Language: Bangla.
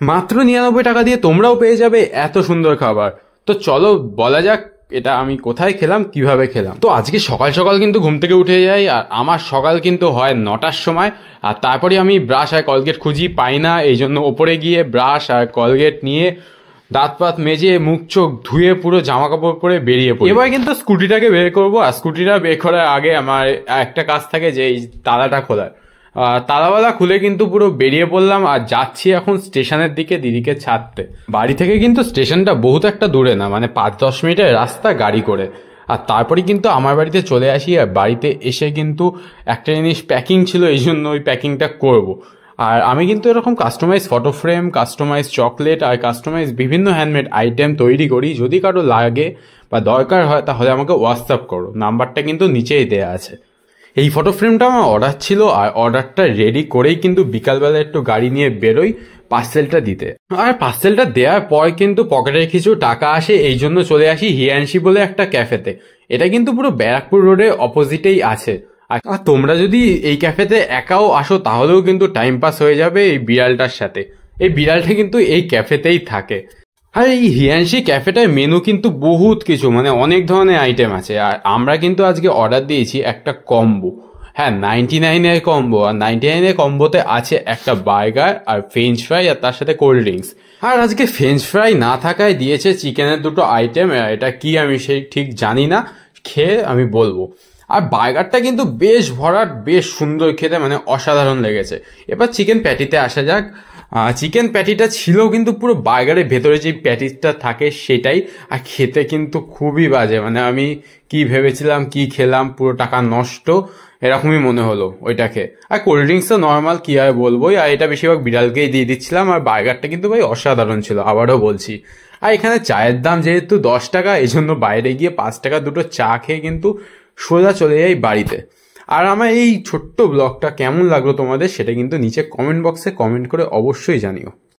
মাত্র 99 টাকা দিয়ে তোমরাও পেয়ে যাবে এত সুন্দর খাবার। তো চলো বলা যাক এটা আমি কোথায় খেলাম, কিভাবে খেলাম। তো আজকে সকাল সকাল কিন্তু ঘুম থেকে উঠে যাই, আর আমার সকাল কিন্তু হয় 9টার সময়। আর তারপরে আমি ব্রাশ আর কলগেট খুঁজি, পাই না, এই জন্য ওপরে গিয়ে ব্রাশ আর কলগেট নিয়ে দাঁত পাত মেজে মুখ চোখ ধুয়ে পুরো জামা কাপড় পরে বেরিয়ে পড়ি। এবার কিন্তু স্কুটিটাকে বের করবো, আর স্কুটিটা বের করার আগে আমার একটা কাজ থাকে যে এই তালাটা খোলার। তালাওয়ালা খুলে কিন্তু পুরো বেরিয়ে পড়লাম, আর যাচ্ছি এখন স্টেশনের দিকে দিদিকে ছাড়তে। বাড়ি থেকে কিন্তু স্টেশনটা বহুত একটা দূরে না, মানে 5-10 মিনিটের রাস্তা গাড়ি করে। আর তারপরে কিন্তু আমার বাড়িতে চলে আসি, আর বাড়িতে এসে কিন্তু একটা জিনিস প্যাকিং ছিল, এই জন্য ওই প্যাকিংটা করবো। আর আমি কিন্তু এরকম customise photo frame, customise chocolate আর কাস্টমাইজ বিভিন্ন হ্যান্ডমেড আইটেম তৈরি করি। যদি কারো লাগে বা দরকার হয় তাহলে আমাকে হোয়াটসঅ্যাপ করো, নাম্বারটা কিন্তু নিচেই দেওয়া আছে। এই ফটো ফ্রেমটা আমার অর্ডার ছিল, আর অর্ডারটা রেডি করেই কিন্তু বিকালবেলা একটু গাড়ি নিয়ে বেরোই পার্সেলটা দিতে। আর পার্সেলটা দেওয়ার পর কিন্তু পকেটে কিছু টাকা আসে, এই জন্য চলে আসি হিয়ানসি বলে একটা ক্যাফেতে। এটা কিন্তু পুরো ব্যারাকপুর রোডের অপোজিটেই আছে। আর তোমরা যদি এই ক্যাফেতে একাও আসো তাহলেও কিন্তু টাইম পাস হয়ে যাবে এই বিড়ালটার সাথে। এই বিড়ালটা কিন্তু এই ক্যাফেতেই থাকে। আর এই হিয়ানসি ক্যাফেটার মেনু কিন্তু বহুত কিছু, মানে অনেক ধরনের আইটেম আছে। আর আমরা কিন্তু আজকে অর্ডার দিয়েছি একটা কম্বো। হ্যাঁ, 99-এর কম্বো। আর 99-এর কম্বোতে আছে একটা বার্গার আর ফ্রেঞ্চ ফ্রাই আর তার সাথে কোল্ড ড্রিঙ্কস। আর আজকে ফ্রেঞ্চ ফ্রাই না থাকায় দিয়েছে চিকেনের 2টো আইটেম। এটা কি আমি সেই ঠিক জানি না, খেয়ে আমি বলবো। আর বার্গারটা কিন্তু বেশ ভরাট, বেশ সুন্দর খেতে, মানে অসাধারণ লেগেছে। এবার চিকেন প্যাটিতে আসা যাক। চিকেন প্যাটিটা ছিল কিন্তু পুরো বার্গারের ভেতরে যে প্যাটিসটা থাকে সেটাই, আর খেতে কিন্তু খুবই বাজে। মানে আমি কি ভেবেছিলাম, কি খেলাম, পুরো টাকা নষ্ট এরকমই মনে হলো ওইটাকে। আর কোল্ড ড্রিঙ্কসও নর্মাল, কি আর বলবোই। আর এটা বেশিরভাগ বিড়ালকেই দিয়ে দিচ্ছিলাম। আর বার্গারটা কিন্তু ভাই অসাধারণ ছিল, আবারও বলছি। আর এখানে চায়ের দাম যেহেতু 10 টাকা, এই জন্য বাইরে গিয়ে 5 টাকা 2টো চা খেয়ে কিন্তু সোজা চলে যাই বাড়িতে। আর আমার এই ছোট্ট ব্লগটা কেমন লাগলো তোমাদের সেটা কিন্তু নিচে কমেন্ট বক্সে কমেন্ট করে অবশ্যই জানিও।